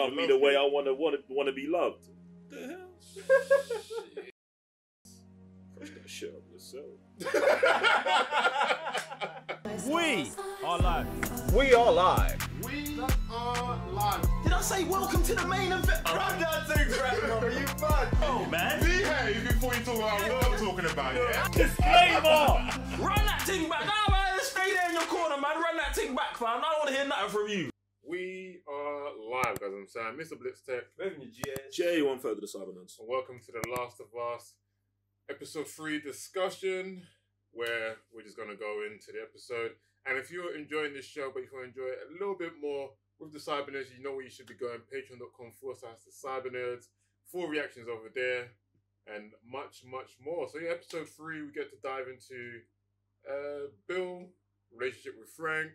love me the way I wanna be loved. The hell? Push that shit up yourself. We are live. We are live. We are live. Did I say welcome to the main event? Run that thing, bro. You mad? Oh man. Behave before you talk about what I'm talking about, yeah? Disclaimer. Run that thing back. Nah, man, stay there in your corner, man. Run that thing back, fam. I don't want to hear nothing from you. We are live, guys. I'm saying, Mr. Blitz Tech. Revenue GS. Jay, 1/3 of the Cybernuts. And welcome to The Last of Us episode 3 discussion, where we're just going to go into the episode. And if you're enjoying this show, but if you want to enjoy it a little bit more with the Cyber Nerds, you know where you should be going. Patreon.com/the Cyber Nerds. Full reactions over there. And much, much more. So yeah, episode 3, we get to dive into Bill, relationship with Frank,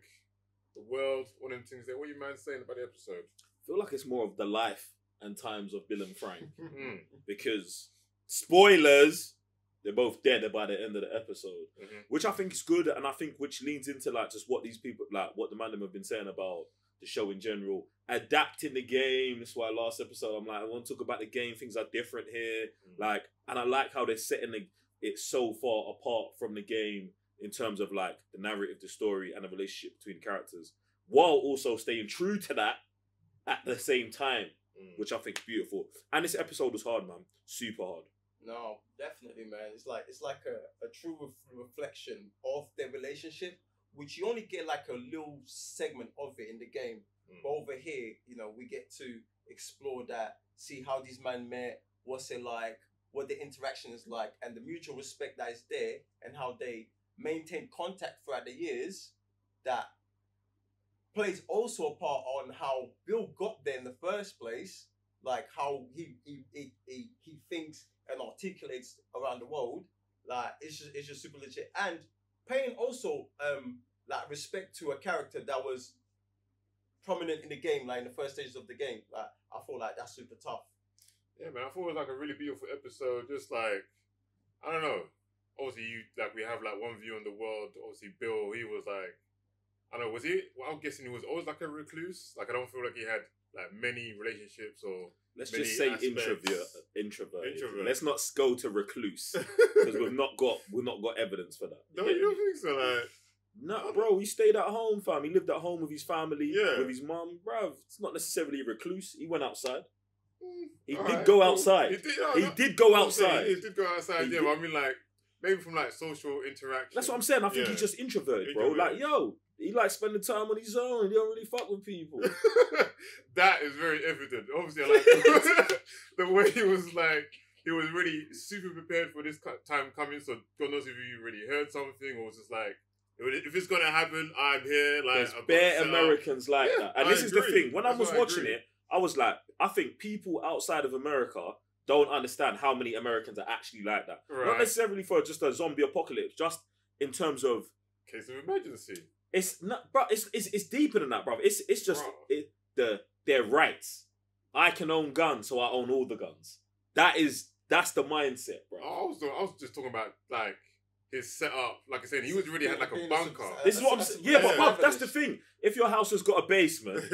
the world, all them things there. What are you man saying about the episode? I feel like it's more of the life and times of Bill and Frank. Because, spoilers, they're both dead by the end of the episode. Which I think is good, and I think which leans into like just what these people, like what the man them have been saying about the show in general. Adapting the game. That's why last episode I'm like, I want to talk about the game. Things are different here. Like, and I like how they're setting it so far apart from the game in terms of like the narrative, the story, and the relationship between characters, while also staying true to that at the same time, which I think is beautiful. And this episode was hard, man. Super hard. No, definitely, man. It's like a true reflection of their relationship, which you only get like a little segment of it in the game. But over here, you know, we get to explore that, see how these men met, what's it like, what the interaction is like, and the mutual respect that is there, and how they maintain contact throughout the years. That plays also a part on how Bill got there in the first place, like how he thinks and articulates around the world. Like it's just super legit, and paying also like respect to a character that was prominent in the game, like in the first stages of the game. Like I feel like that's super tough. Yeah, man. I thought it was like a really beautiful episode. Just like, I don't know. Obviously, we have like one view on the world. Obviously, Bill, he was like, I don't know, was he? Well, I'm guessing he was always like a recluse. Like I don't feel like he had like many relationships or. Let's just say introvert. Let's not go to recluse because we've not got evidence for that. No, you don't think so? Like, no, bro. He stayed at home, fam. He lived at home with his family, with his mum, bro. It's not necessarily a recluse. He went outside. He did go outside. He did go outside. He did go outside. Yeah, but I mean, like maybe from like social interaction. That's what I'm saying. I think he's just introverted, bro. Like, yo, he likes spending time on his own. He don't really fuck with people. That is very evident. Obviously, I like the way he was like, he was really super prepared for this time coming. So God knows if you really heard something or was just like, if it's gonna happen, I'm here. Like, there's bare Americans like that, and this is the thing. When I was watching it, I was like, I think people outside of America don't understand how many Americans are actually like that. Right. Not necessarily for just a zombie apocalypse, just in terms of case of emergency. It's not, bro. It's deeper than that, bro. It's just their rights. I can own guns, so I own all the guns. That's the mindset, bro. I was just talking about like his setup. Like I said, he was really had like a bunker. This is what I'm saying. Yeah, but bruv, that's the thing. If your house has got a basement,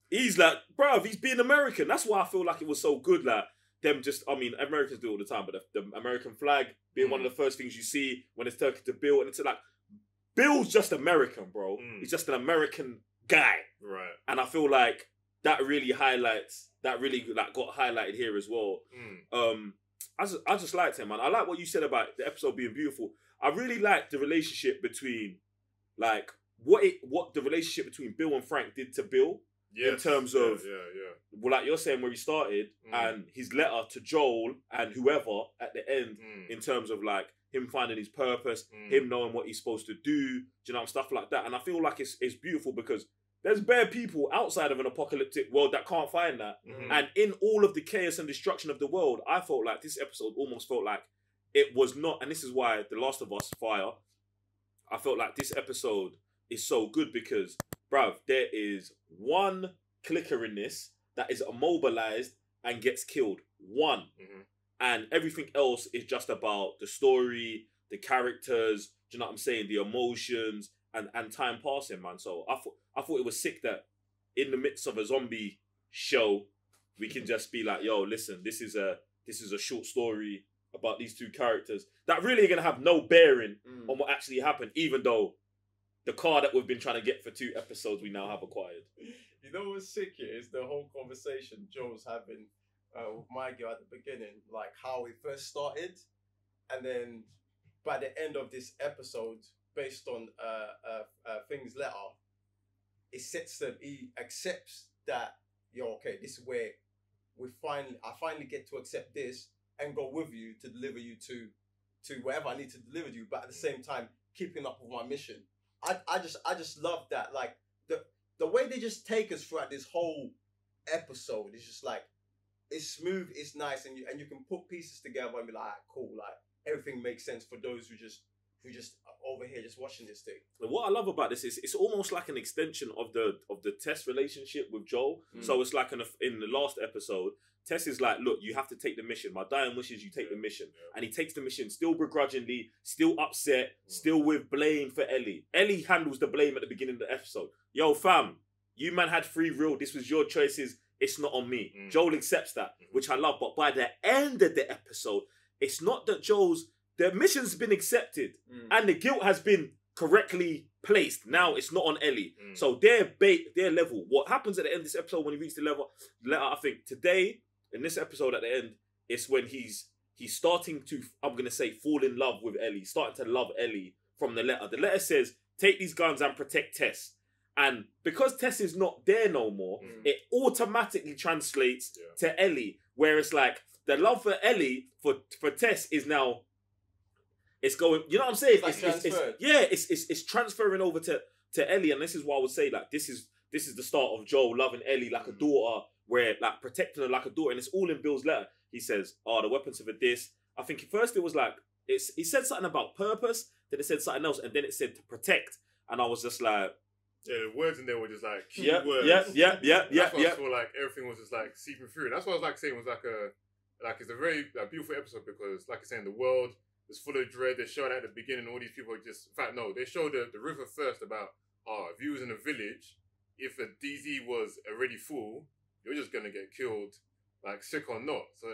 he's like, bruv, he's being American. That's why I feel like it was so good. Like them just, I mean, Americans do it all the time, but the American flag being one of the first things you see when it's talking to Bill, and it's like, Bill's just American, bro. He's just an American guy. Right. And I feel like that really like got highlighted here as well. I just liked him, man. I like what you said about the episode being beautiful. I really like the relationship between like what the relationship between Bill and Frank did to Bill. In terms of well, like you're saying where he started and his letter to Joel and whoever at the end in terms of like him finding his purpose, him knowing what he's supposed to do, stuff like that. And I feel like it's beautiful because there's bare people outside of an apocalyptic world that can't find that. And in all of the chaos and destruction of the world, I felt like this episode almost felt like it was not, and this is why The Last of Us Fire, I felt like this episode is so good because, bruv, there is one clicker in this that is immobilized and gets killed. One. And everything else is just about the story, the characters, do you know what I'm saying? The emotions and time passing, man. So I thought it was sick that in the midst of a zombie show. We can just be like, yo, listen, this is a short story about these two characters that really are gonna have no bearing on what actually happened, even though the car that we've been trying to get for 2 episodes we now have acquired. You know what's sick here is the whole conversation Joe's having with my girl at the beginning, like how it first started, and then by the end of this episode, based on Thing's letter, he accepts that, yo, okay, this is where I finally get to accept this and go with you to deliver you to wherever I need to deliver you, but at the same time keeping up with my mission. I just love that, like the way they just take us throughout this whole episode is just like, it's smooth, it's nice, and you can put pieces together and be like, cool, like everything makes sense for those who just over here just watching this thing. What I love about this is it's almost like an extension of the Tess relationship with Joel. So it's like in the last episode, Tess is like, look, you have to take the mission. My dying wish is you take the mission. And he takes the mission still begrudgingly, still upset, still with blame for Ellie. Ellie handles the blame at the beginning of the episode. Yo, fam, you man had free will. This was your choices. It's not on me. Joel accepts that, which I love. But by the end of the episode, it's not that the mission's been accepted and the guilt has been correctly placed. Now it's not on Ellie. So their level. What happens at the end of this episode when he reaches the letter, I think today, in this episode at the end, it's when he's starting to, I'm going to say, fall in love with Ellie, starting to love Ellie from the letter. The letter says, take these guns and protect Tess. And because Tess is not there no more, it automatically translates to Ellie, where it's like the love for Ellie, for Tess is now, it's going, you know what I'm saying? It's transferring over to Ellie, and this is why I would say, like, this is the start of Joel loving Ellie like a daughter, where like protecting her like a daughter, and it's all in Bill's letter. He says, the weapons for this. I think at first it was like, he said something about purpose, then it said something else, and then it said to protect, and I was just like, yeah, the words in there were just like key words. That's why I feel like everything was just like seeping through. And that's what I was like saying was like it's a very beautiful episode, because like I was saying, the world is full of dread. They showed at the beginning all these people are just, in fact, no, they showed the river first about if you was in a village, if a DZ was already full, you're just gonna get killed, like sick or not. So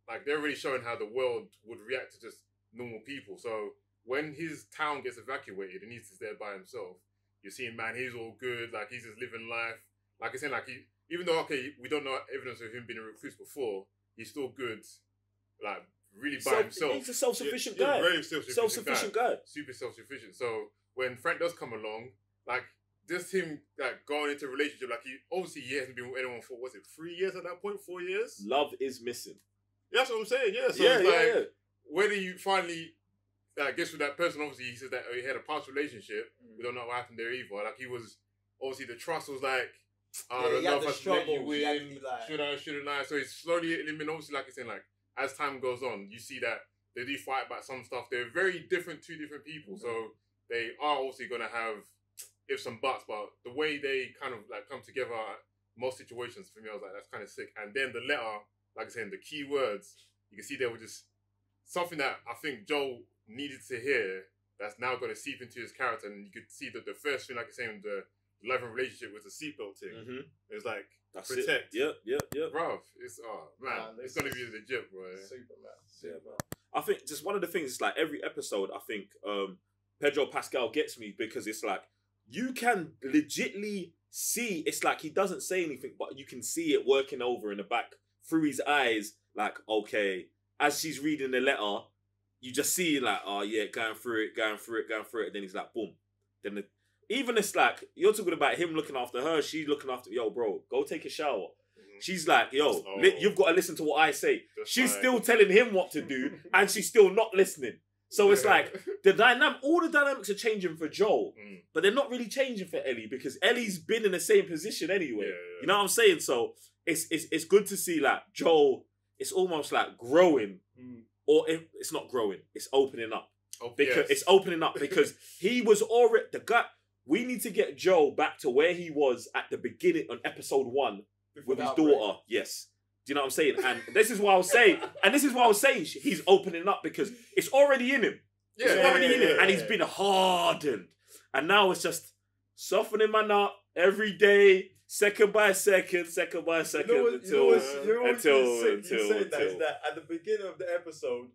like they're really showing how the world would react to just normal people. So when his town gets evacuated and he's just there by himself, you're seeing, man, he's all good, like he's just living life. Like I said, like even though, okay, we don't know evidence of him being a recluse before, he's still good, like really by himself. He's a self-sufficient guy. Very self-sufficient guy. Super self-sufficient. So when Frank does come along, like just him like going into a relationship, like he hasn't been with anyone for, was it 3 years at that point, 4 years? Love is missing. That's what I'm saying, yeah. So it's like, whether you finally gets with that person, obviously he said that he had a past relationship. We don't know what happened there either. Like he was, obviously the trust was like, I don't know if I should let you in, shouldn't I? So he's slowly eliminating, obviously like I said, like as time goes on, you see that they do fight about some stuff. They're very different, two different people. So they are obviously going to have ifs and buts, but the way they kind of like come together at most situations, for me, I was like, that's kind of sick. And then the letter, like I said, the key words, you can see they were just something that I think Joel needed to hear, that's now going to seep into his character. And you could see that the first thing, like I said, the loving relationship was the seatbelt thing. It was like, that's protect. It. Yeah. Bruv, it's, it's going to be legit, bro. Super, man. Yeah. I think just one of the things is like every episode, I think Pedro Pascal gets me, because it's like, you can legitly see, it's like he doesn't say anything, but you can see it working over in the back through his eyes. Like, okay, as she's reading the letter, you just see like, oh yeah, going through it. Then he's like, boom. Then even it's like, you're talking about him looking after her. She's looking after, yo, bro, go take a shower. She's like, yo, you've got to listen to what I say. She's still telling him what to do, and she's still not listening. So it's like, all the dynamics are changing for Joel, but they're not really changing for Ellie, because Ellie's been in the same position anyway. You know what I'm saying? So it's good to see like Joel, it's almost like growing. Or it's not growing, it's opening up. It's opening up because he was already the guy. We need to get Joe back to where he was at the beginning on episode 1 with his daughter. Yes. Do you know what I'm saying? And this is what I was saying. He's opening up because it's already in him. It's already in him. And he's been hardened. And now it's just softening man up every day. second by second, until You say that is that at the beginning of the episode,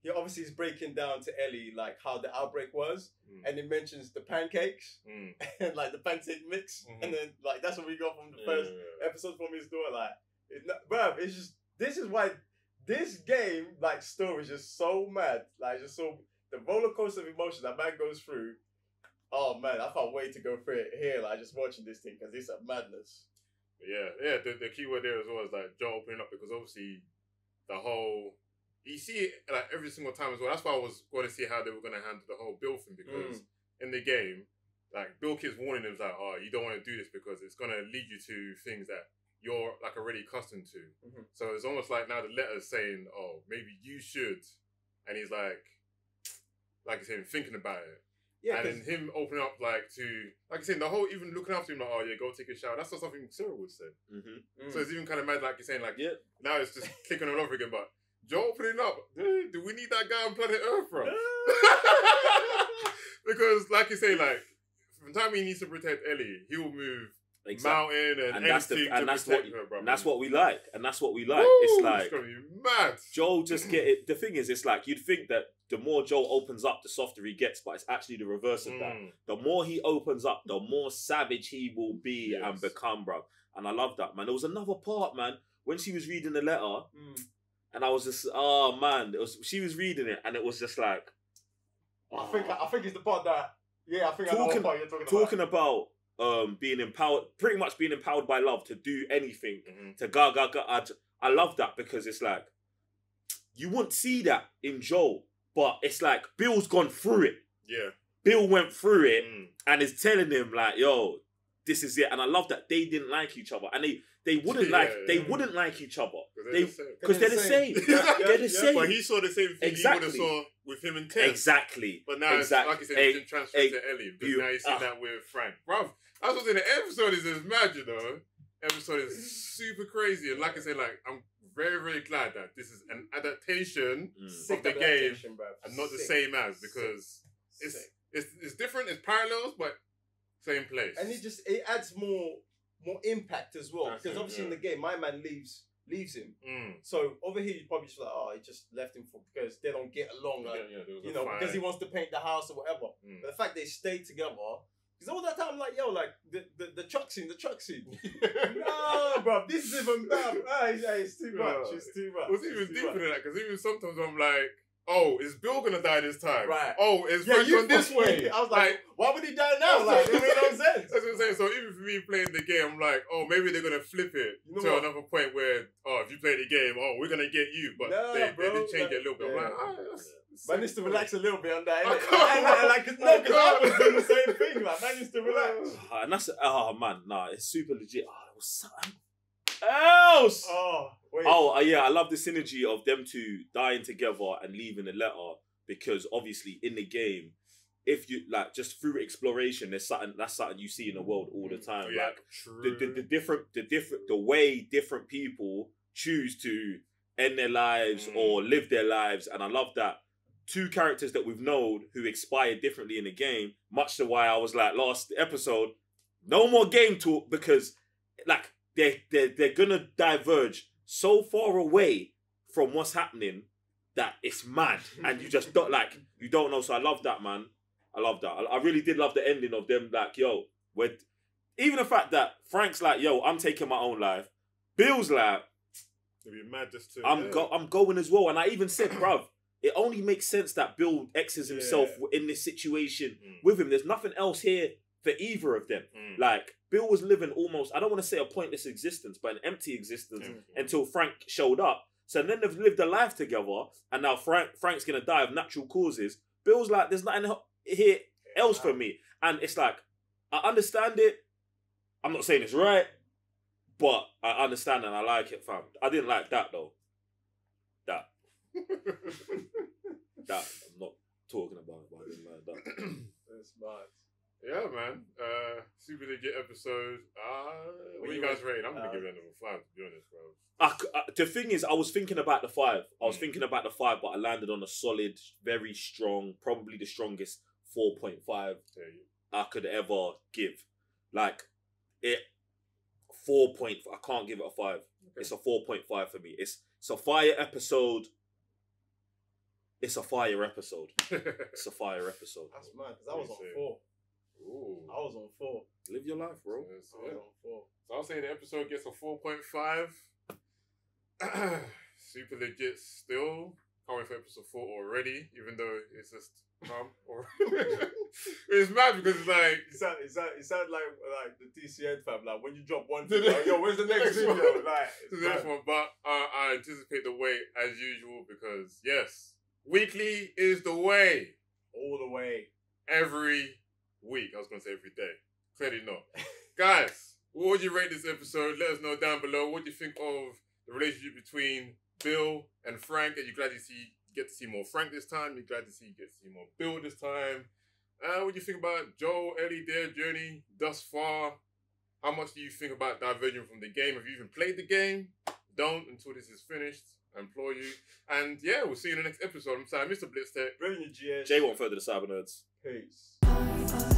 he obviously is breaking down to Ellie like how the outbreak was, and he mentions the pancakes and like the pancake mix, and then like that's what we got from the first episode from his door. Like, bruv, it's just this is why this game like story is just so mad, like just so the roller coaster of emotions that man goes through. Oh man, I can't wait to go through it here, like just watching this thing because it's a madness. Yeah. The key word there as well is like Joe opening up because obviously the whole you see it like every single time as well. That's why I was going to see how they were going to handle the whole Bill thing because in the game, like Bill keeps warning him like, oh, you don't want to do this because it's going to lead you to things that you're like already accustomed to. So it's almost like now the letter's saying, oh, maybe you should, and he's like you said, thinking about it. Yeah, and then him opening up like you said, the whole even looking after him like, oh yeah, go take a shower. That's not something Sarah would say. So it's even kind of mad, like you're saying, like now it's just clicking all over again. But Joe opening up, do we need that guy on planet Earth, bro? Because like you say, like from the time he needs to protect Ellie, he will move mountain and anything to protect her, bro. And that's what we like. It's like it's gonna be mad. Joel just get it. The thing is, it's like you'd think that the more Joel opens up, the softer he gets, but it's actually the reverse of that. The more he opens up, the more savage he will be and become, bro. And I love that, man. There was another part, man, when she was reading the letter, and I was just, oh man, she was reading it, and it was just like, I think it's the part that, I think I know what part you're talking about. Being empowered, pretty much being empowered by love to do anything, to go. I love that because it's like, you wouldn't see that in Joel, but it's like Bill's gone through it. Yeah. Bill went through it and is telling him like, yo, this is it. And I love that they didn't like each other. And they wouldn't wouldn't like each other. Because they're the same. They're the same. But he saw the same thing he would have saw with him and Ted. Exactly. But now, it's, like you said, it's been transferred to Ellie. Because now you see that with Frank. Bruv, that's what's in the episode is mad, you know. Episode is super crazy. And like I said, like, I'm very, very glad that this is an adaptation of the game and not the same as, because it's different, it's parallels, but same place. And it adds more impact as well. Because obviously in the game, my man leaves him. So over here, you probably just like, oh, he just left him because they don't get along, like, you know, because he wants to paint the house or whatever. But the fact they stay together, because all that time, like, yo, like the truck scene. No, bro, this is even bad. It's too much. It's too much. It's even deeper than that, because even sometimes I'm like, oh, is Bill gonna die this time? Right. Oh, is Frank gone this way? I was like, why would he die now? Like, it made no sense. That's what I'm saying. So even for me playing the game, I'm like, oh, maybe they're gonna flip it to another point where, oh, if you play the game, oh, we're gonna get you. But they did change it a little bit. I'm like, man needs to relax a little bit on that. Because I was doing the same thing. Like, man needs to relax. And that's it's super legit. There was something else. I love the synergy of them two dying together and leaving a letter, because obviously in the game, if you like just through exploration, that's something you see in the world all the time. Like the way different people choose to end their lives or live their lives, and I love that. Two characters that we've known who expired differently in the game, much to why I was like last episode, no more game talk, because like they're gonna diverge so far away from what's happening that it's mad, and you just don't know. So I love that, man. I love that. I really did love the ending of them. Like, yo, even the fact that Frank's like, yo, I'm taking my own life. Bill's like, it'd be mad just to. I'm going as well, and I even said, bruv, it only makes sense that Bill X's himself in this situation with him. There's nothing else here for either of them. Like, Bill was living almost, I don't want to say a pointless existence, but an empty existence until Frank showed up. So then they've lived a life together, and now Frank's going to die of natural causes. Bill's like, there's nothing here else for me. And it's like, I understand it. I'm not saying it's right, but I understand and I like it, fam. I didn't like that, though. That I'm not talking about, but I didn't like that. That's smart. Yeah, man. Super legit episode. What you guys rate? I'm gonna give it a 5, to be honest, bro. The thing is, I was thinking about the 5. But I landed on a solid, very strong, probably the strongest 4.5 I could ever give. Like, 4 point. I can't give it a 5. Okay. It's a 4.5 for me. It's a fire episode. It's a fire episode. It's a fire episode. That's mad, because I was on 4. Ooh. I was on 4. Live your life, bro. So, I was on 4. So I'll say the episode gets a 4.5. Super legit still. Can't wait for episode 4 already, even though it's just or it's mad because it's like It sounds like the TCNFam. Like when you drop one thing, like, yo, where's the next video? Like the next one. But I anticipate the wait as usual because yes, weekly is the way. All the way. Every week. I was gonna say every day. Clearly not. Guys, what would you rate this episode? Let us know down below. What do you think of the relationship between Bill and Frank? Are you glad you get to see more Frank this time? You're glad to get to see more Bill this time? What do you think about Joel, Ellie, their journey thus far? How much do you think about diverging from the game? Have you even played the game? Don't until this is finished. I implore you. And yeah, we'll see you in the next episode. I'm sorry, Mr. Blitztech. Brilliant, GS. Jay won't further the cyber nerds. Peace.